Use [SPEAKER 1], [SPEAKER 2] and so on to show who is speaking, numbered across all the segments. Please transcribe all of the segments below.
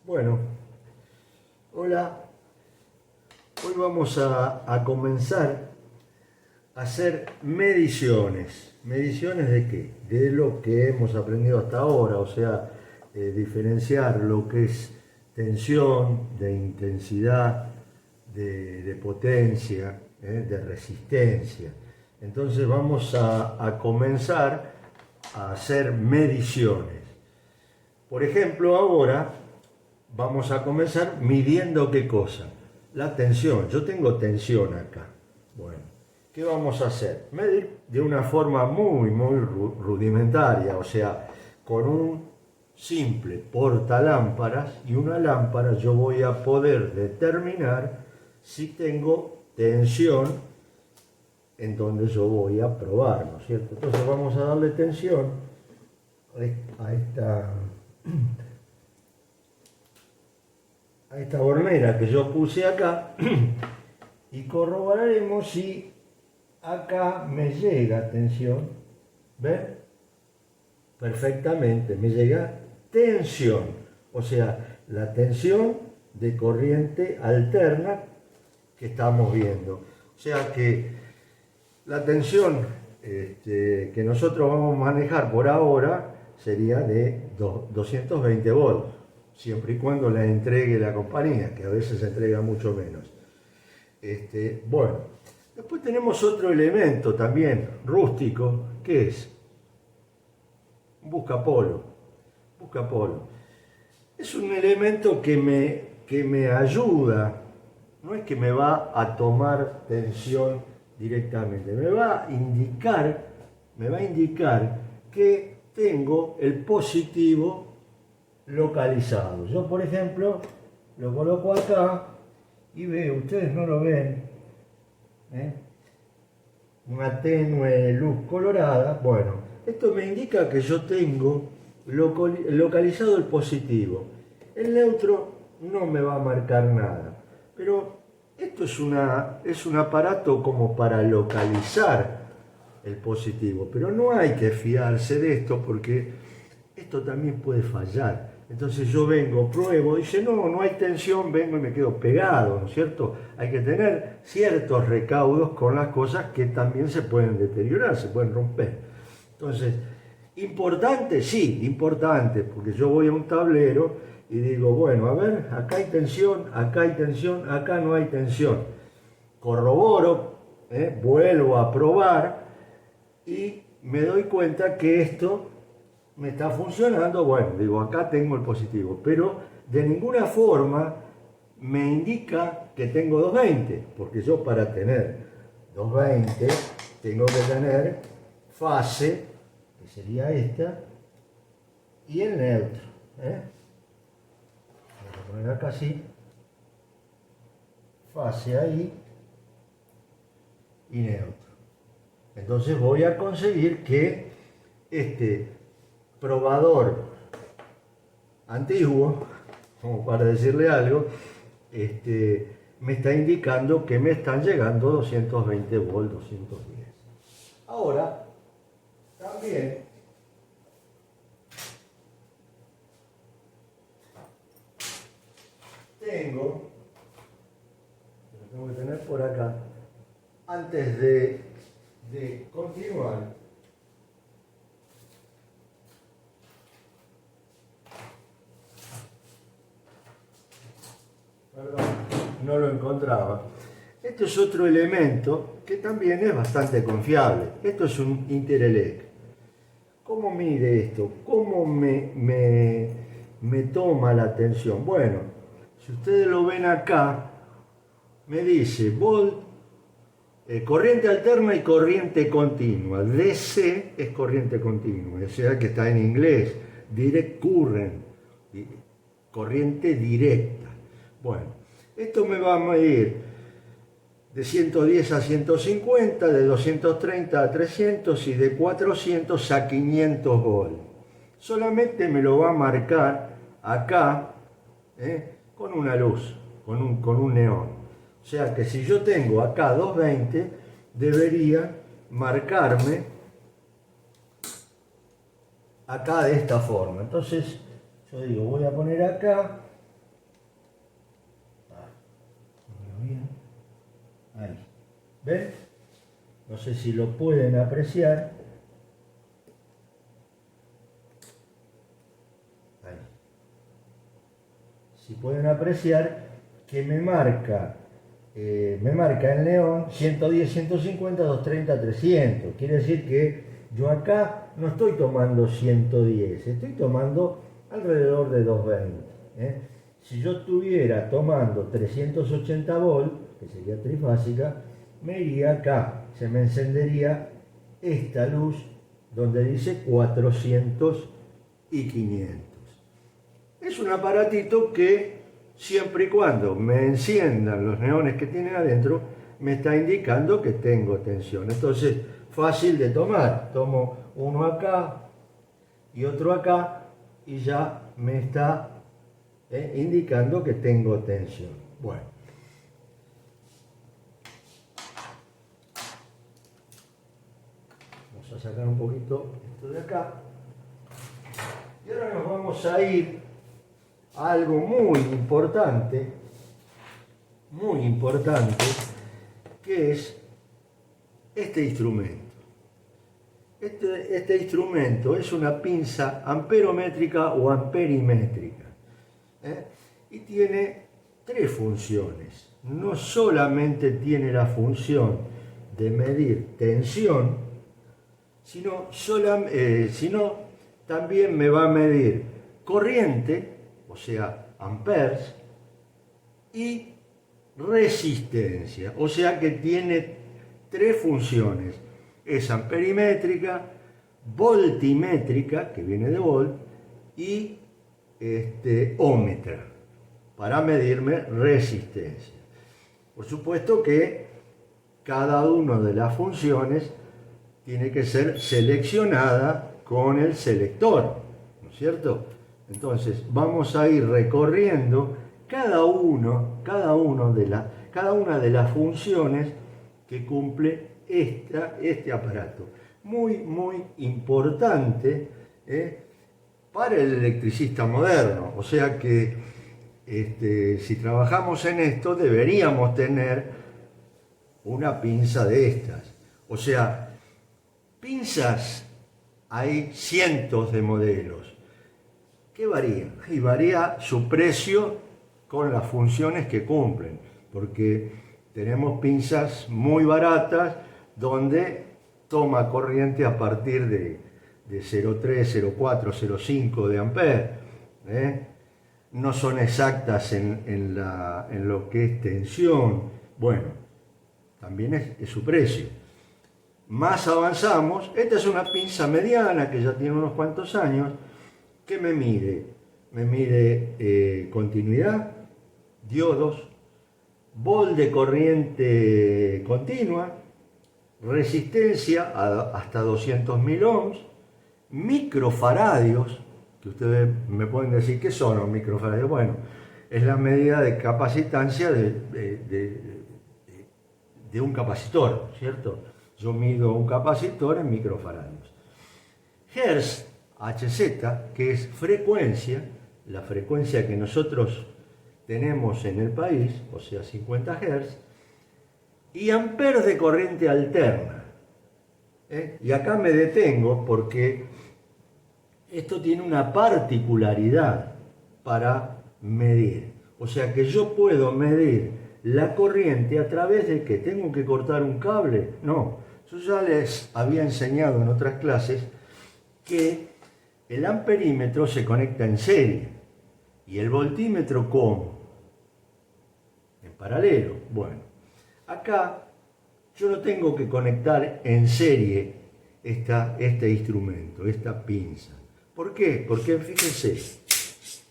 [SPEAKER 1] Bueno, hola. Hoy vamos a comenzar a hacer mediciones. ¿Mediciones de qué? De lo que hemos aprendido hasta ahora, o sea, diferenciar lo que es tensión, de intensidad, de potencia, de resistencia. Entonces vamos a comenzar a hacer mediciones. Por ejemplo, ahora vamos a comenzar midiendo qué cosa. La tensión. Yo tengo tensión acá. Bueno, ¿qué vamos a hacer? Medir de una forma muy rudimentaria, o sea, con un simple portalámparas y una lámpara yo voy a poder determinar si tengo tensión en donde yo voy a probar, ¿no es cierto? Entonces vamos a darle tensión a esta bornera que yo puse acá y corroboraremos si acá me llega tensión. ¿Ven? Perfectamente, me llega tensión, o sea, la tensión de corriente alterna que estamos viendo. O sea que la tensión que nosotros vamos a manejar por ahora sería de 220 volts, siempre y cuando la entregue la compañía, que a veces entrega mucho menos. Bueno, después tenemos otro elemento también rústico, que es un buscapolo. Buscapolo. Es un elemento que me ayuda, no es que me va a tomar tensión directamente, me va a indicar que tengo el positivo localizado. Yo, por ejemplo, lo coloco acá y veo, ustedes no lo ven, una tenue luz colorada. Bueno, esto me indica que yo tengo localizado el positivo. El neutro no me va a marcar nada, pero esto es un aparato como para localizar el positivo, pero no hay que fiarse de esto porque esto también puede fallar. Entonces yo vengo, pruebo, dice no hay tensión, vengo y me quedo pegado, ¿no es cierto? Hay que tener ciertos recaudos con las cosas que también se pueden deteriorar, se pueden romper. Entonces, importante, sí, importante, porque yo voy a un tablero y digo, bueno, a ver, acá hay tensión, acá no hay tensión. Corroboro, vuelvo a probar y me doy cuenta que esto me está funcionando. Bueno, digo, acá tengo el positivo, pero de ninguna forma me indica que tengo 220, porque yo para tener 220 tengo que tener fase, que sería esta, y el neutro. Voy a poner acá así, fase ahí y neutro. Entonces voy a conseguir que este probador antiguo, como para decirle algo, me está indicando que me están llegando 220 volts, 210. Ahora, también tengo que tener por acá, antes de continuar, perdón, no lo encontraba. Este es otro elemento que también es bastante confiable. Esto es un Interelec. ¿Cómo mide esto? ¿Cómo me toma la tensión? Bueno, si ustedes lo ven acá, me dice volt, corriente alterna y corriente continua. DC es corriente continua, o sea que está en inglés. Direct current, corriente directa. Bueno, esto me va a medir de 110 a 150, de 230 a 300 y de 400 a 500 volts. Solamente me lo va a marcar acá con una luz, con un neón. O sea que si yo tengo acá 220, debería marcarme acá de esta forma. Entonces yo digo, voy a poner acá ¿Ven? No sé si lo pueden apreciar. Ahí. Si pueden apreciar que me marca en neón 110, 150, 230, 300. Quiere decir que yo acá no estoy tomando 110, estoy tomando alrededor de 220. Si yo estuviera tomando 380 volt, que sería trifásica, me iría acá, se me encendería esta luz donde dice 400 y 500. Es un aparatito que siempre y cuando me enciendan los neones que tienen adentro, me está indicando que tengo tensión. Entonces, fácil de tomar. Tomo uno acá y otro acá y ya me está indicando que tengo tensión. Bueno. Vamos a sacar un poquito esto de acá. Y ahora nos vamos a ir a algo muy importante, que es este instrumento. Este instrumento es una pinza amperométrica o amperimétrica, y tiene tres funciones. No solamente tiene la función de medir tensión, sino también me va a medir corriente, o sea, amperes, y resistencia, o sea que tiene tres funciones. Es amperimétrica, voltimétrica, que viene de volt, y ómetra, para medirme resistencia. Por supuesto que cada una de las funciones tiene que ser seleccionada con el selector, ¿no es cierto? Entonces vamos a ir recorriendo cada una de las funciones que cumple este aparato. Muy importante para el electricista moderno. O sea que si trabajamos en esto deberíamos tener una pinza de estas. O sea, pinzas hay cientos de modelos. ¿Qué varía? Y varía su precio con las funciones que cumplen, porque tenemos pinzas muy baratas donde toma corriente a partir de 0,3, 0,4, 0,5 de ampere. No son exactas en lo que es tensión. Bueno, también es su precio. Más avanzamos, esta es una pinza mediana que ya tiene unos cuantos años, que me mide continuidad, diodos, volt de corriente continua, resistencia hasta 200.000 ohms, microfaradios, que ustedes me pueden decir qué son los microfaradios. Bueno, es la medida de capacitancia de un capacitor, ¿cierto? Yo mido un capacitor en microfaradios. Hertz, Hz, que es frecuencia, la frecuencia que nosotros tenemos en el país, o sea 50 Hz, y amperes de corriente alterna. Y acá me detengo porque esto tiene una particularidad para medir. O sea que yo puedo medir la corriente a través de que tengo que cortar un cable. No, yo ya les había enseñado en otras clases que el amperímetro se conecta en serie y el voltímetro ¿cómo? En paralelo. Bueno, acá yo no tengo que conectar en serie este instrumento, esta pinza. ¿Por qué? Porque fíjense,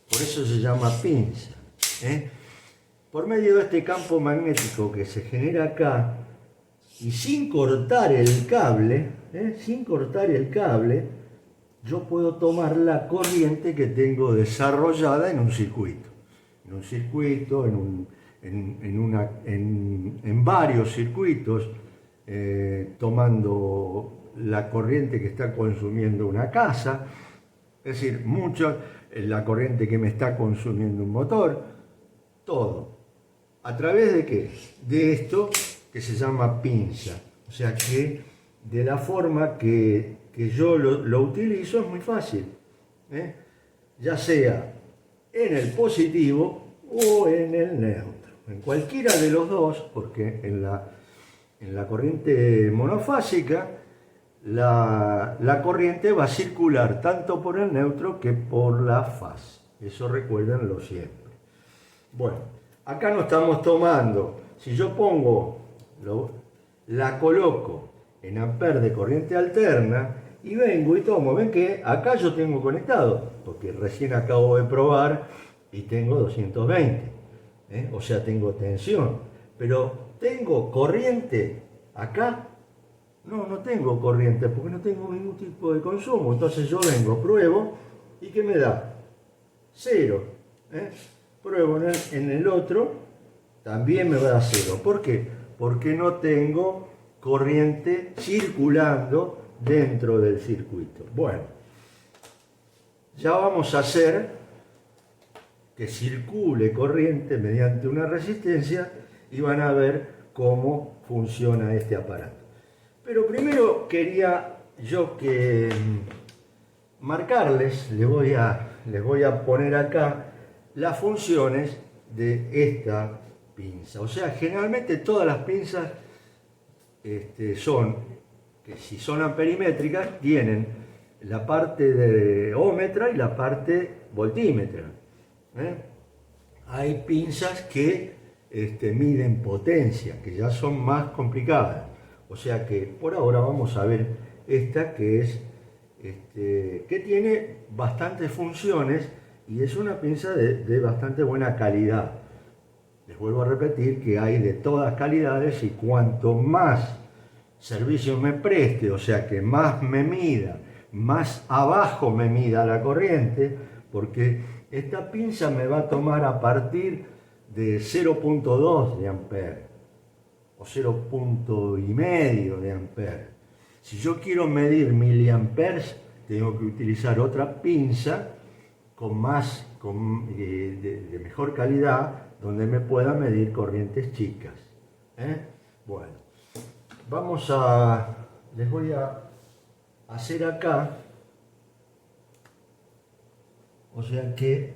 [SPEAKER 1] por eso se llama pinza. Por medio de este campo magnético que se genera acá, y sin cortar el cable, yo puedo tomar la corriente que tengo desarrollada en un circuito. En varios circuitos, tomando la corriente que está consumiendo una casa, es decir, la corriente que me está consumiendo un motor, todo. ¿A través de qué? De esto que se llama pinza. O sea que de la forma que yo lo utilizo es muy fácil, ¿eh? Ya sea en el positivo o en el neutro. En cualquiera de los dos, porque en la corriente monofásica la corriente va a circular tanto por el neutro que por la faz. Eso recuérdenlo siempre. Bueno, acá no estamos tomando. Si yo la coloco en amper de corriente alterna y vengo y tomo, ven que acá yo tengo conectado, porque recién acabo de probar y tengo 220, o sea, tengo tensión. Pero tengo corriente acá. No tengo corriente porque no tengo ningún tipo de consumo. Entonces yo vengo, pruebo y ¿qué me da? Cero. Pruebo en el otro, también me va a dar cero. ¿Por qué? Porque no tengo corriente circulando dentro del circuito. Bueno, ya vamos a hacer que circule corriente mediante una resistencia y van a ver cómo funciona este aparato. Pero primero quería yo que marcarles, les voy a poner acá las funciones de esta pinza. O sea, generalmente todas las pinzas son, que si son amperimétricas, tienen la parte de ómetra y la parte voltímetra. Hay pinzas que miden potencia, que ya son más complicadas. O sea que por ahora vamos a ver esta que es que tiene bastantes funciones y es una pinza de bastante buena calidad. Les vuelvo a repetir que hay de todas calidades y cuanto más servicio me preste, o sea que más me mida, más abajo me mida la corriente, porque esta pinza me va a tomar a partir de 0.2 de amper o 0.5 de amper. Si yo quiero medir miliamperes, tengo que utilizar otra pinza de mejor calidad, donde me pueda medir corrientes chicas. Bueno, les voy a hacer acá, o sea que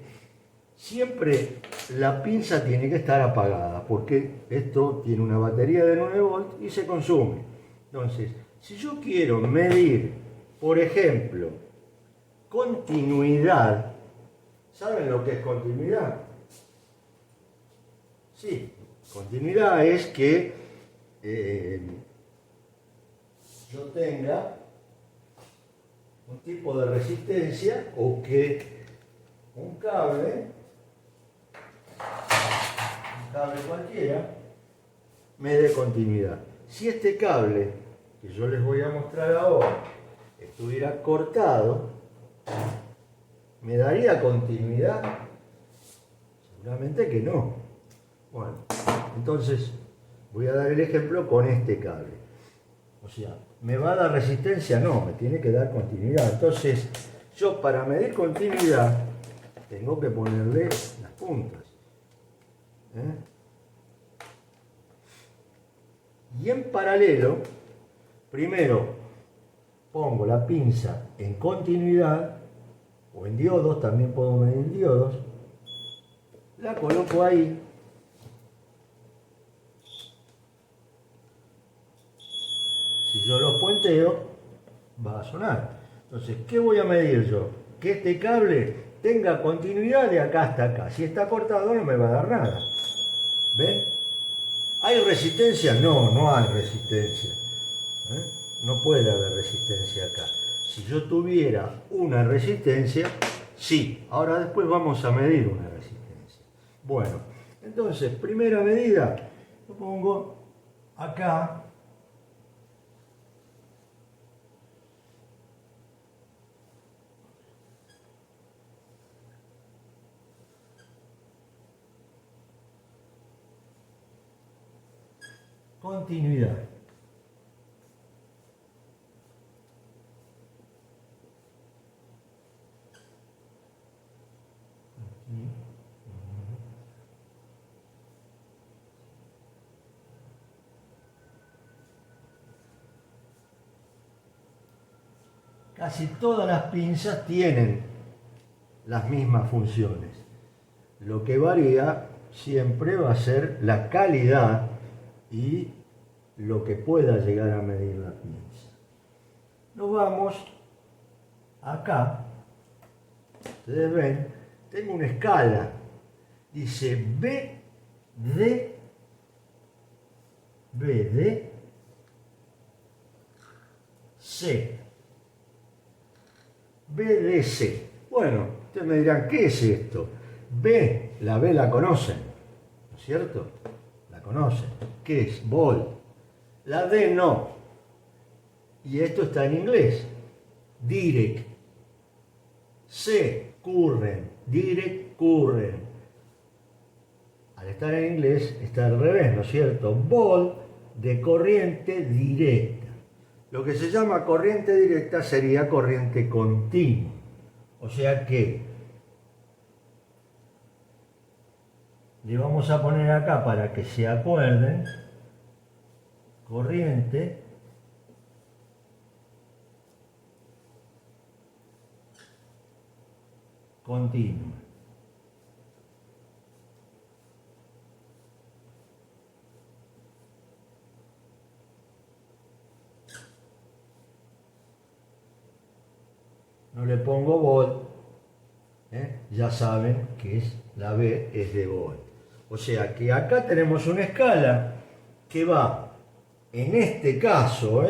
[SPEAKER 1] siempre la pinza tiene que estar apagada, porque esto tiene una batería de 9 volts y se consume. Entonces, si yo quiero medir, por ejemplo, continuidad, ¿saben lo que es continuidad? Sí, continuidad es que yo tenga un tipo de resistencia o que un cable cualquiera me dé continuidad. Si este cable que yo les voy a mostrar ahora estuviera cortado, ¿me daría continuidad? Seguramente que no. Bueno, entonces voy a dar el ejemplo con este cable. O sea, ¿me va a dar resistencia? No, me tiene que dar continuidad. Entonces, yo para medir continuidad tengo que ponerle las puntas. Y en paralelo, primero pongo la pinza en continuidad o en diodos, también puedo medir diodos, la coloco ahí, si yo los puenteo va a sonar. Entonces, ¿qué voy a medir yo? Que este cable tenga continuidad de acá hasta acá. Si está cortado no me va a dar nada. ¿Ven? ¿Hay resistencia? No, no hay resistencia. No puede haber resistencia acá. Si yo tuviera una resistencia, sí. Ahora después vamos a medir una resistencia. Bueno, entonces, primera medida, lo pongo acá. Continuidad. casi todas las pinzas tienen las mismas funciones. Lo que varía siempre va a ser la calidad y lo que pueda llegar a medir la pinza. Nos vamos acá. Ustedes ven, tengo una escala. Dice B, D, C. B, D, C. Bueno, ustedes me dirán, ¿qué es esto? La B la conocen, ¿no es cierto? La conocen. ¿Qué es? Ball. La D no. Y esto está en inglés. Direct. C, current. Direct, current. Al estar en inglés está al revés, ¿no es cierto? Ball, de corriente directa. Lo que se llama corriente directa sería corriente continua. O sea que le vamos a poner acá para que se acuerden, corriente continua. No le pongo volt, ya saben que la B es de volt. O sea que acá tenemos una escala que va, en este caso,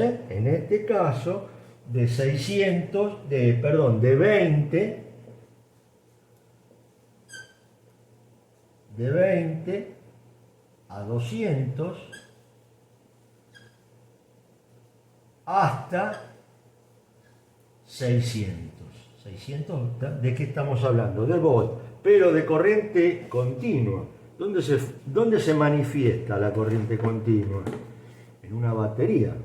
[SPEAKER 1] de 600, de 20 a 200 hasta 600. 600, ¿de qué estamos hablando? De volt, pero de corriente continua. ¿Dónde se manifiesta la corriente continua? En una batería.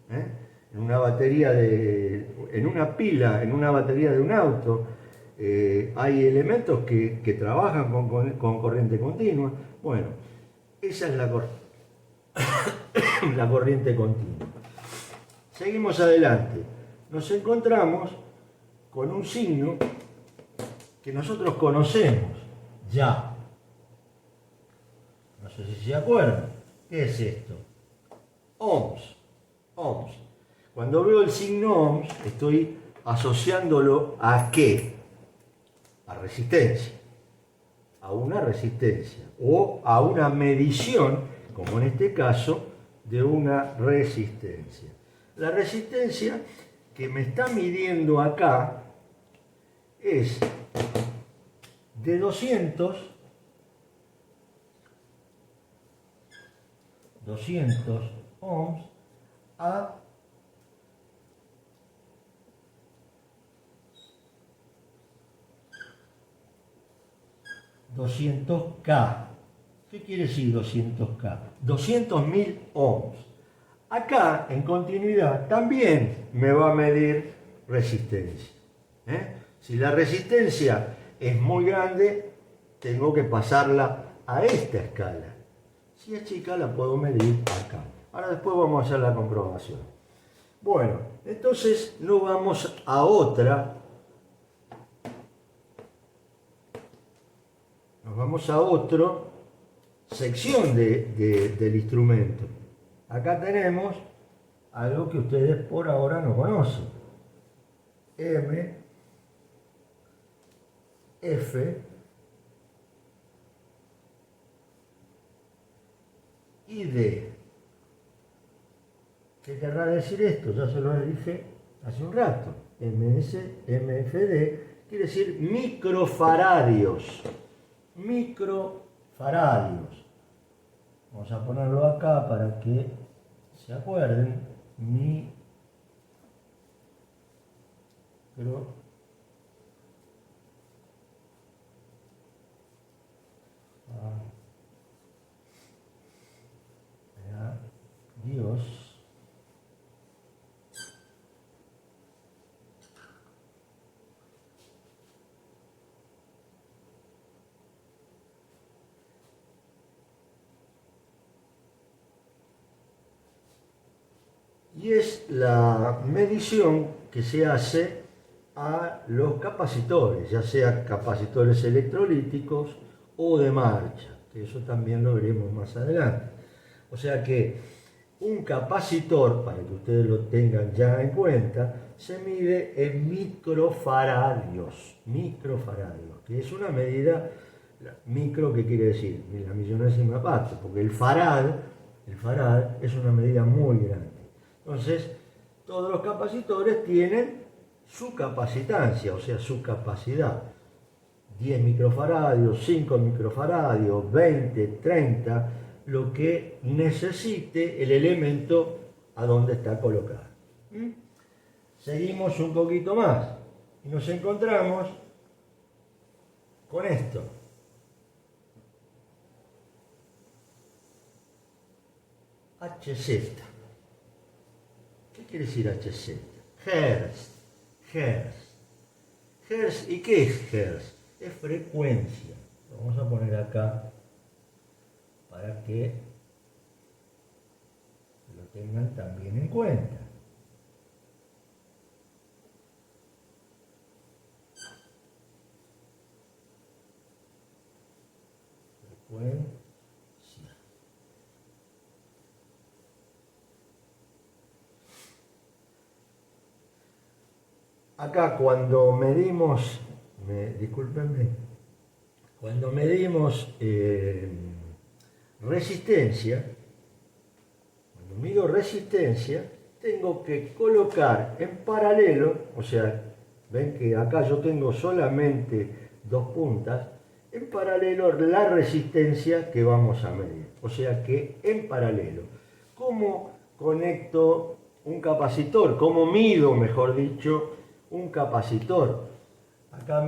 [SPEAKER 1] En una batería en una pila, en una batería de un auto. Hay elementos que trabajan con corriente continua. Bueno, esa es la corriente continua. Seguimos adelante. Nos encontramos con un signo que nosotros conocemos ya. No sé si se acuerdan. ¿Qué es esto? Ohms. Ohms. Cuando veo el signo ohms, estoy asociándolo ¿a qué? A resistencia. A una resistencia. O a una medición, como en este caso, de una resistencia. La resistencia que me está midiendo acá es de 200 ohms a 200K. ¿Qué quiere decir 200K? 200.000 ohms. Acá, en continuidad, también me va a medir resistencia. Si la resistencia es muy grande, tengo que pasarla a esta escala. Si es chica, la puedo medir acá. Ahora después vamos a hacer la comprobación. Bueno, entonces nos vamos a otra. Nos vamos a otra sección del instrumento. Acá tenemos algo que ustedes por ahora no conocen. M, F y D. ¿Qué querrá decir esto? Ya se lo dije hace un rato. MS, MFD quiere decir microfaradios. Microfaradios. Vamos a ponerlo acá para que se acuerden. Dios. y es la medición que se hace a los capacitores, ya sea capacitores electrolíticos o de marcha, que eso también lo veremos más adelante. O sea que un capacitor, para que ustedes lo tengan ya en cuenta, se mide en microfaradios, que es una medida, micro, ¿qué quiere decir? La millonésima parte, porque el farad es una medida muy grande. Entonces, todos los capacitores tienen su capacitancia, o sea, su capacidad. 10 microfaradios, 5 microfaradios, 20, 30, lo que necesite el elemento a donde está colocado. Seguimos un poquito más y nos encontramos con esto. HZ. ¿Qué quiere decir HZ? Hertz. Hertz. ¿Y qué es Hertz? Es frecuencia. Lo vamos a poner acá para que lo tengan también en cuenta. Frecuencia. Acá cuando medimos, discúlpenme, cuando medimos resistencia, cuando mido resistencia, tengo que colocar en paralelo, o sea, ven que acá yo tengo solamente dos puntas, en paralelo la resistencia que vamos a medir. O sea que en paralelo. ¿Cómo conecto un capacitor? ¿Cómo mido, mejor dicho, un capacitor? Acá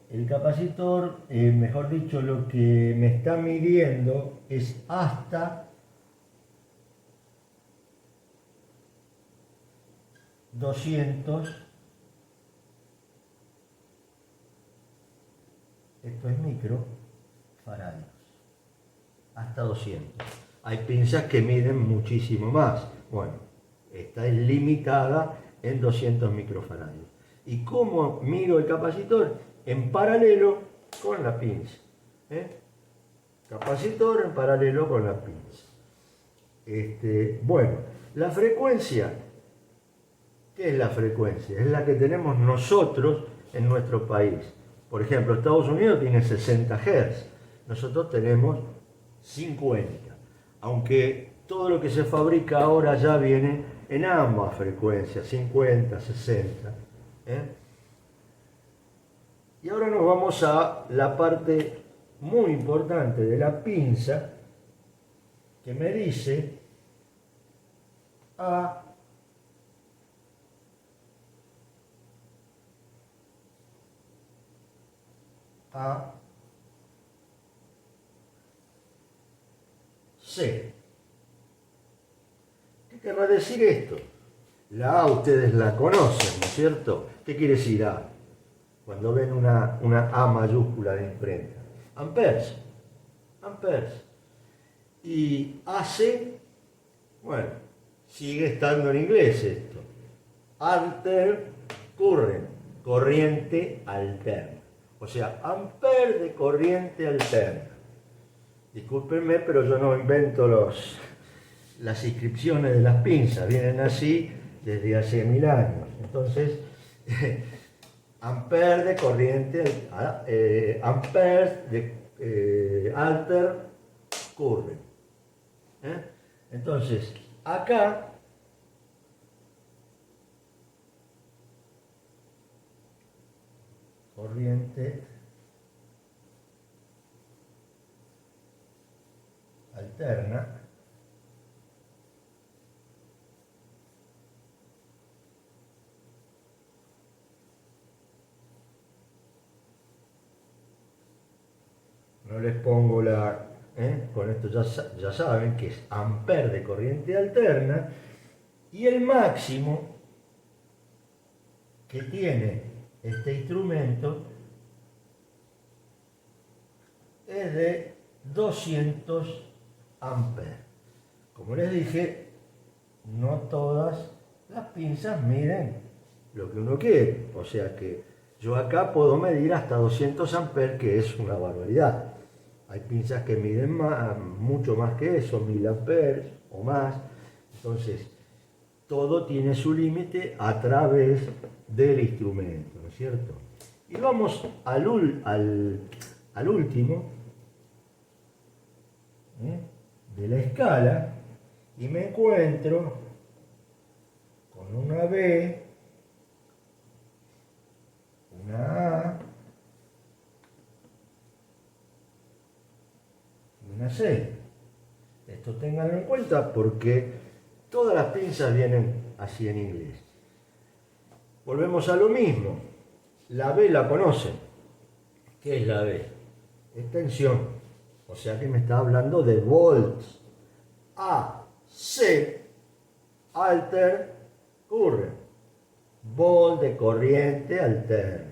[SPEAKER 1] el capacitor, mejor dicho, lo que me está midiendo es hasta 200, esto es microfaradios, hasta 200. Hay pinzas que miden muchísimo más. Bueno, esta es limitada en 200 microfaradios. ¿Y cómo mido el capacitor? En paralelo con la pinza. Capacitor en paralelo con la pinza. Bueno, la frecuencia, ¿qué es la frecuencia? Es la que tenemos nosotros en nuestro país. Por ejemplo, Estados Unidos tiene 60 Hz, nosotros tenemos 50. Aunque todo lo que se fabrica ahora ya viene en ambas frecuencias, 50, 60. Y ahora nos vamos a la parte muy importante de la pinza, que me dice A, C. ¿Qué querrá decir esto? La A ustedes la conocen, ¿no es cierto? ¿Qué quiere decir A? Cuando ven una A mayúscula de imprenta. Amperes. Y AC, bueno, sigue estando en inglés esto. Alter current, corriente alterna. O sea, ampere de corriente alterna. Discúlpenme, pero yo no invento las inscripciones de las pinzas, vienen así desde hace 1000 años. Entonces, ampere de corriente, ampere de alter current. Entonces, acá corriente alterna, no les pongo con esto ya saben que es ampere de corriente alterna, y el máximo que tiene este instrumento es de 200 amperes. Como les dije, no todas Las pinzas miden lo que uno quiere. O sea que yo acá puedo medir hasta 200 amperes, que es una barbaridad. Hay pinzas que miden mucho más que eso, 1000 amperes o más. Entonces, todo tiene su límite a través del instrumento, ¿no es cierto? Y vamos al último de la escala y me encuentro con una B, una A y una C. Esto ténganlo en cuenta porque todas las pinzas vienen así en inglés. Volvemos a lo mismo. La B la conocen. ¿Qué es la B? Es tensión. O sea que me está hablando de volts. A, C, alter, current. Volt de corriente alterna.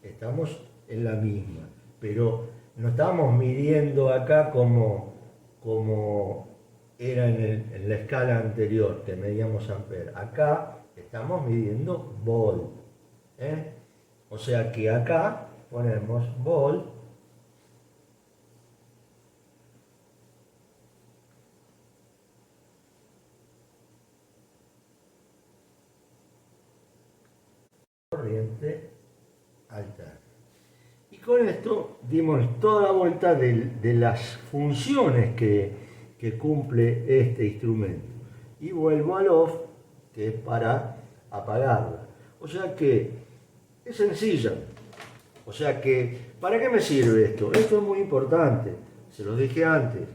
[SPEAKER 1] Estamos en la misma. Pero no estamos midiendo acá como era en la escala anterior, que medíamos amperes. Acá estamos midiendo volt. O sea que acá ponemos volt corriente alterna. Y con esto dimos toda la vuelta de las funciones que cumple este instrumento. Y vuelvo al off, que es para apagarla. O sea que es sencilla. O sea que, ¿para qué me sirve esto? Esto es muy importante, se lo dije antes.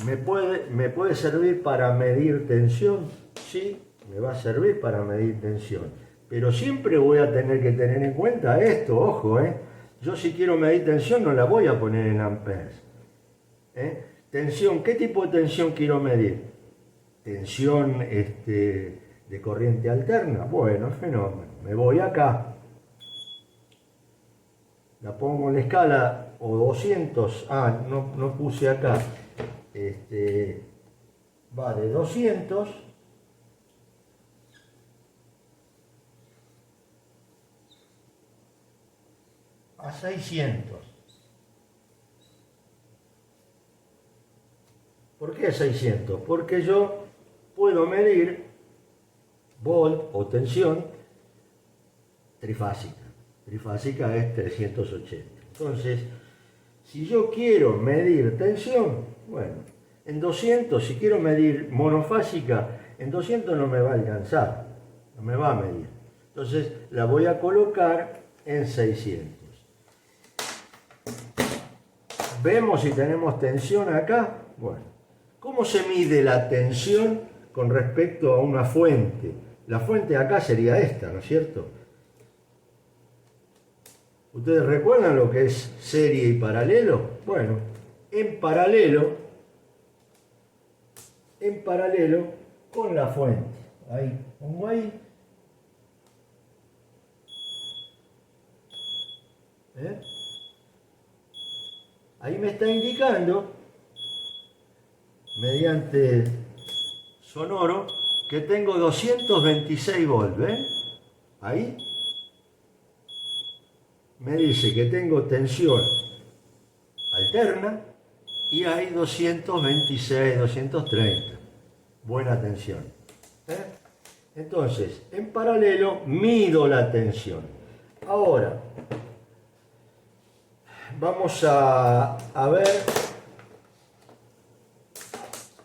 [SPEAKER 1] ¿Me puede servir para medir tensión? Sí, me va a servir para medir tensión. Pero siempre voy a tener que tener en cuenta esto, ojo, Yo si quiero medir tensión no la voy a poner en amperes. Tensión, ¿qué tipo de tensión quiero medir? Tensión de corriente alterna. Bueno, fenómeno. Me voy acá. La pongo en la escala o 200. No puse acá. Va de 200 a 600. ¿Por qué 600? Porque yo puedo medir volt o tensión trifásica. Trifásica es 380. Entonces, si yo quiero medir tensión, bueno, en 200, si quiero medir monofásica, en 200 no me va a alcanzar, no me va a medir. Entonces, la voy a colocar en 600. Vemos si tenemos tensión acá. Bueno, ¿cómo se mide la tensión con respecto a una fuente? La fuente acá sería esta, ¿no es cierto? ¿Ustedes recuerdan lo que es serie y paralelo? Bueno, en paralelo con la fuente. Ahí, pongo ahí. Ahí me está indicando, mediante sonoro, que tengo 226 volts, ¿ven? Ahí me dice que tengo tensión alterna y hay 226, 230. Buena tensión. Entonces, en paralelo mido la tensión. Ahora, vamos a ver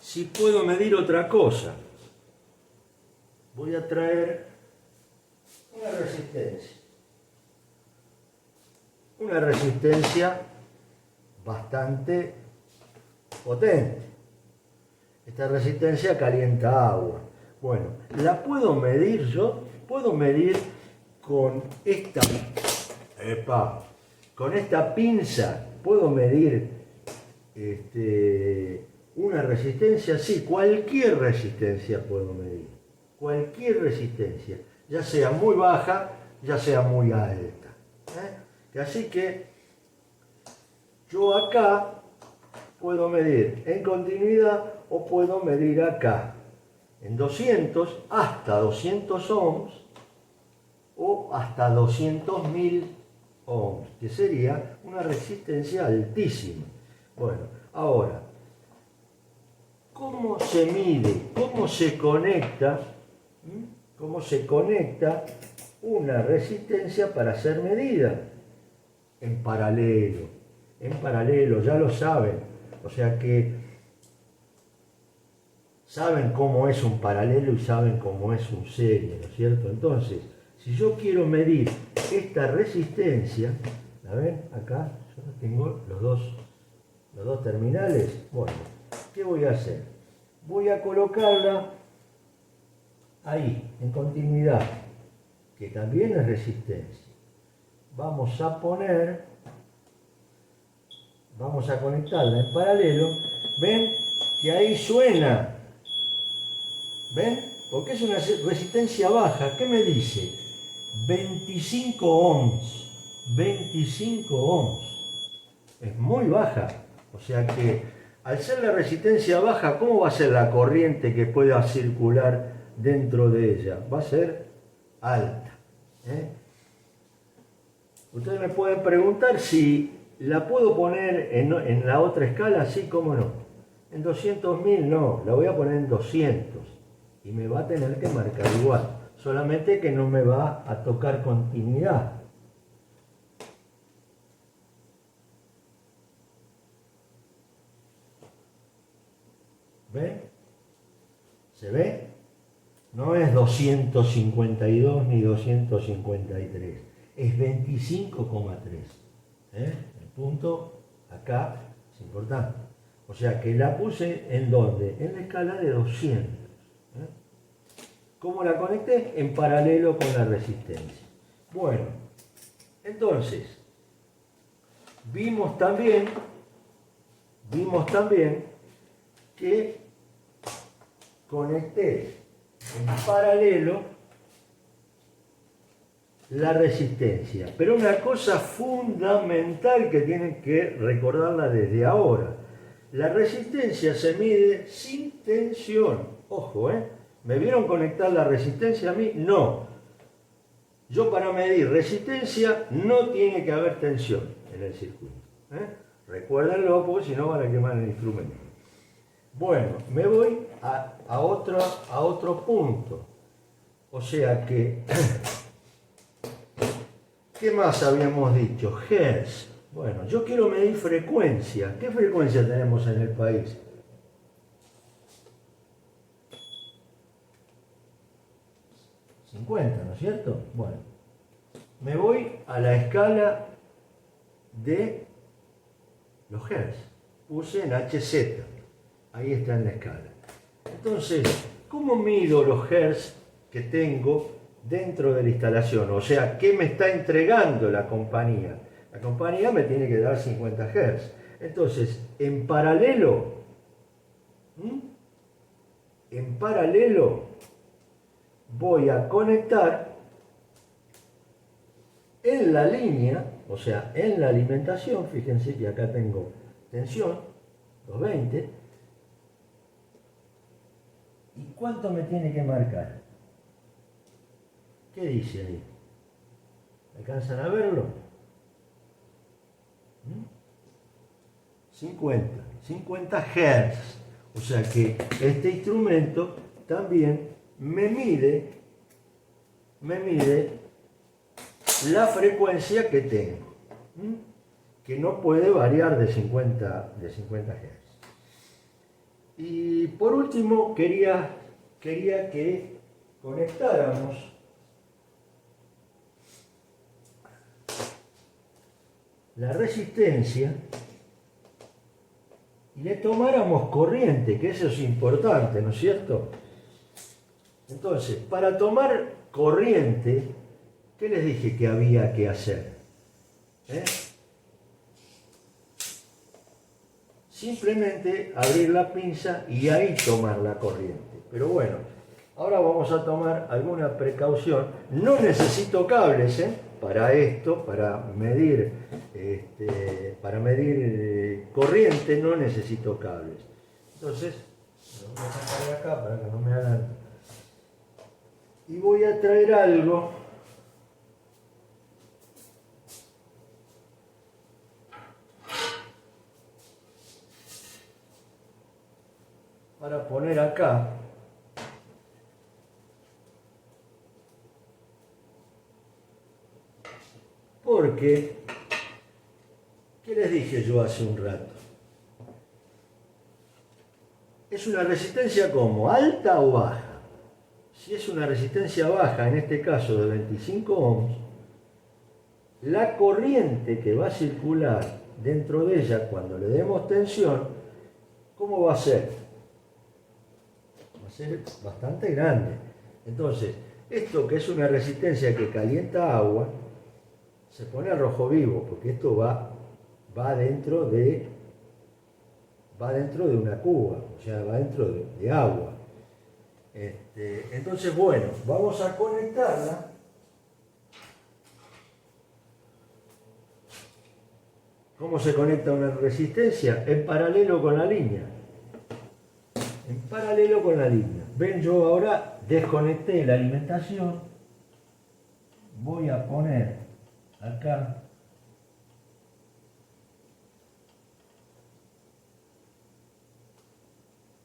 [SPEAKER 1] si puedo medir otra cosa. Voy a traer una resistencia. Una resistencia bastante potente. Esta resistencia calienta agua. Bueno, la puedo medir yo. Puedo medir con esta... con esta pinza. Puedo medir una resistencia. Sí, cualquier resistencia puedo medir. Cualquier resistencia. Ya sea muy baja, ya sea muy alta. Así que yo acá puedo medir en continuidad o puedo medir acá en 200 hasta 200 ohms o hasta 200.000 ohms, que sería una resistencia altísima. Bueno, ahora, ¿cómo se mide? ¿Cómo se conecta? ¿Cómo se conecta una resistencia para ser medida? En paralelo, ya lo saben. O sea que saben cómo es un paralelo y saben cómo es un serie, ¿no es cierto? Entonces, si yo quiero medir esta resistencia, ¿la ven? Acá yo tengo los dos terminales. Bueno, ¿qué voy a hacer? Voy a colocarla ahí, en continuidad, que también es resistencia. Vamos a conectarla en paralelo. ¿Ven? Que ahí suena. ¿Ven? Porque es una resistencia baja. ¿Qué me dice? 25 ohms. 25 ohms. Es muy baja. O sea que al ser la resistencia baja, ¿cómo va a ser la corriente que pueda circular dentro de ella? Va a ser alta. Ustedes me pueden preguntar si la puedo poner en la otra escala. Sí, cómo no. En 200.000 no, la voy a poner en 200. Y me va a tener que marcar igual. Solamente que no me va a tocar continuidad. ¿Ven? ¿Se ve? No es 252 ni 253. Es 25,3. El punto acá es importante. O sea que la puse en ¿dónde? En la escala de 200. ¿Cómo la conecté? En paralelo con la resistencia. Bueno, entonces, vimos también que conecté en paralelo la resistencia. Pero una cosa fundamental que tienen que recordarla desde ahora. La resistencia se mide sin tensión. Ojo, ¿me vieron conectar la resistencia a mí? No. Yo para medir resistencia no tiene que haber tensión en el circuito. Recuérdenlo porque si no van a quemar el instrumento. Bueno, me voy a otro punto. O sea que, ¿qué más habíamos dicho? Hertz. Bueno, yo quiero medir frecuencia. ¿Qué frecuencia tenemos en el país? ¿50, no es cierto? Bueno, me voy a la escala de los hertz. Puse en HZ. Ahí está en la escala. Entonces, ¿cómo mido los hertz que tengo dentro de la instalación? O sea, ¿qué me está entregando la compañía? La compañía me tiene que dar 50 Hz. Entonces, en paralelo, voy a conectar en la línea, o sea, en la alimentación. Fíjense que acá tengo tensión, 220. ¿Y cuánto me tiene que marcar? ¿Qué dice ahí? ¿Alcanzan a verlo? 50 Hz. O sea que este instrumento también me mide la frecuencia que tengo, que no puede variar de 50 Hz. Y por último quería que conectáramos la resistencia y le tomáramos corriente, que eso es importante, ¿no es cierto? Entonces, para tomar corriente, ¿qué les dije que había que hacer? Simplemente abrir la pinza y ahí tomar la corriente. Pero bueno, ahora vamos a tomar alguna precaución. No necesito cables, para esto, para medir corriente no necesito cables. Entonces, lo voy a sacar de acá para que no me hagan y voy a traer algo para poner acá. Porque, ¿qué les dije yo hace un rato? ¿Es una resistencia como alta o baja? Si es una resistencia baja, en este caso de 25 ohms, la corriente que va a circular dentro de ella cuando le demos tensión, ¿cómo va a ser? Va a ser bastante grande. Entonces, esto que es una resistencia que calienta agua, se pone a rojo vivo, porque esto va dentro de una cuba, o sea, va dentro de agua. Entonces, bueno, vamos a conectarla. ¿Cómo se conecta una resistencia? En paralelo con la línea. En paralelo con la línea. Ven, yo ahora desconecté la alimentación. Voy a poner acá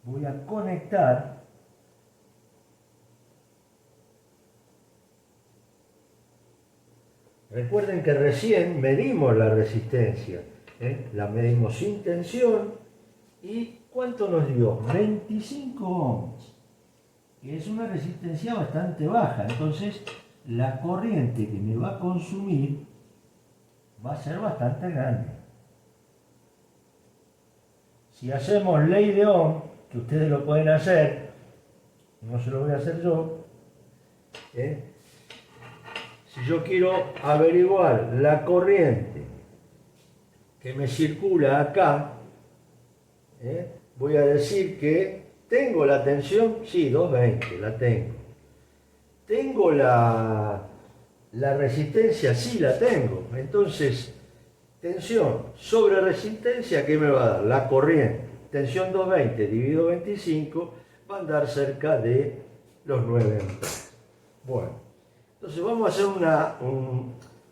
[SPEAKER 1] voy a conectar recuerden que recién medimos la resistencia, la medimos sin tensión y ¿cuánto nos dio? 25 ohms, que es una resistencia bastante baja. Entonces la corriente que me va a consumir va a ser bastante grande. Si hacemos ley de Ohm, que ustedes lo pueden hacer, no se lo voy a hacer yo, si yo quiero averiguar la corriente que me circula acá, voy a decir que tengo la tensión, sí, 220, la tengo. ¿Tengo la resistencia? Sí, la tengo. Entonces, tensión sobre resistencia, ¿qué me va a dar? La corriente. Tensión 220 dividido 25 va a andar cerca de los 9 amperes. Bueno, entonces vamos a hacer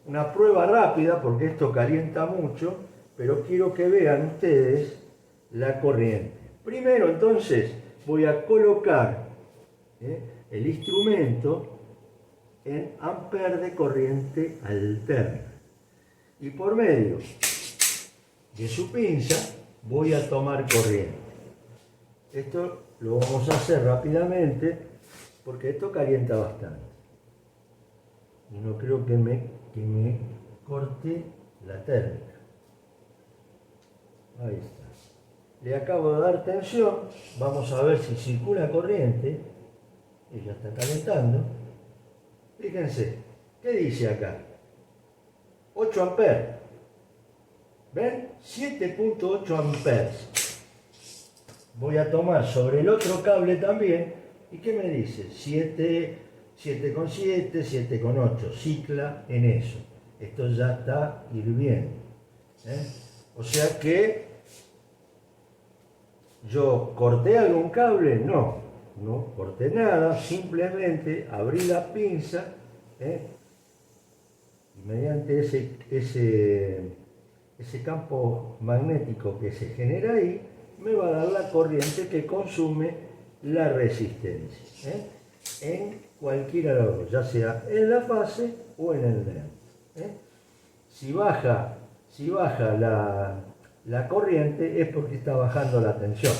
[SPEAKER 1] una prueba rápida porque esto calienta mucho, pero quiero que vean ustedes la corriente. Primero, entonces, voy a colocar el instrumento en amperes de corriente alterna. Y por medio de su pinza voy a tomar corriente. Esto lo vamos a hacer rápidamente porque esto calienta bastante. Y no creo que me corte la térmica. Ahí está. Le acabo de dar tensión. Vamos a ver si circula corriente. Ella está calentando. Fíjense, ¿qué dice acá? 8 amperes. ¿Ven? 7.8 amperes. Voy a tomar sobre el otro cable también. ¿Y qué me dice? 7,7, 7,8. Cicla en eso. Esto ya está hirviendo. O sea que yo corté algún cable. No corté nada. Simplemente abrí la pinza. Y mediante ese campo magnético que se genera ahí, me va a dar la corriente que consume la resistencia, en cualquiera de los dos, ya sea en la fase o en el neutro. Si baja la corriente es porque está bajando la tensión.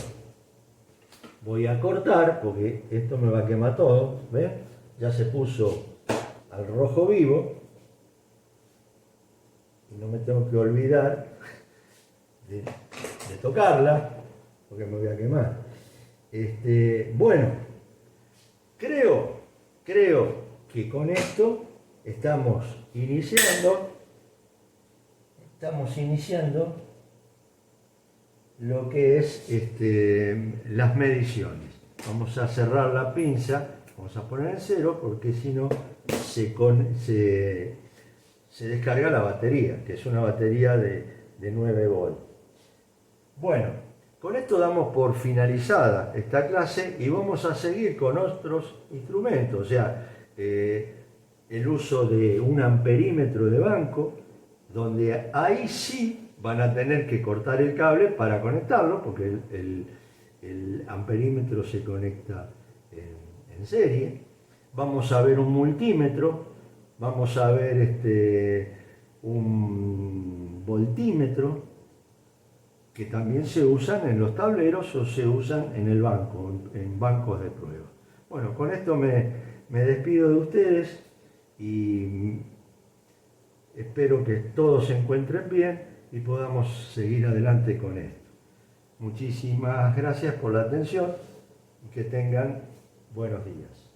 [SPEAKER 1] Voy a cortar porque esto me va a quemar todo, ¿ven? Ya se puso al rojo vivo. Y no me tengo que olvidar de tocarla, porque me voy a quemar. Bueno, creo que con esto estamos iniciando lo que es las mediciones. Vamos a cerrar la pinza, vamos a poner en cero, porque si no se descarga la batería, que es una batería de 9 volts. Bueno, con esto damos por finalizada esta clase y vamos a seguir con otros instrumentos. O sea, el uso de un amperímetro de banco, donde ahí sí van a tener que cortar el cable para conectarlo, porque el amperímetro se conecta en serie. Vamos a ver un multímetro, vamos a ver un voltímetro, que también se usan en los tableros o se usan en el banco, en bancos de prueba. Bueno, con esto me despido de ustedes y espero que todos se encuentren bien y podamos seguir adelante con esto. Muchísimas gracias por la atención y que tengan buenos días.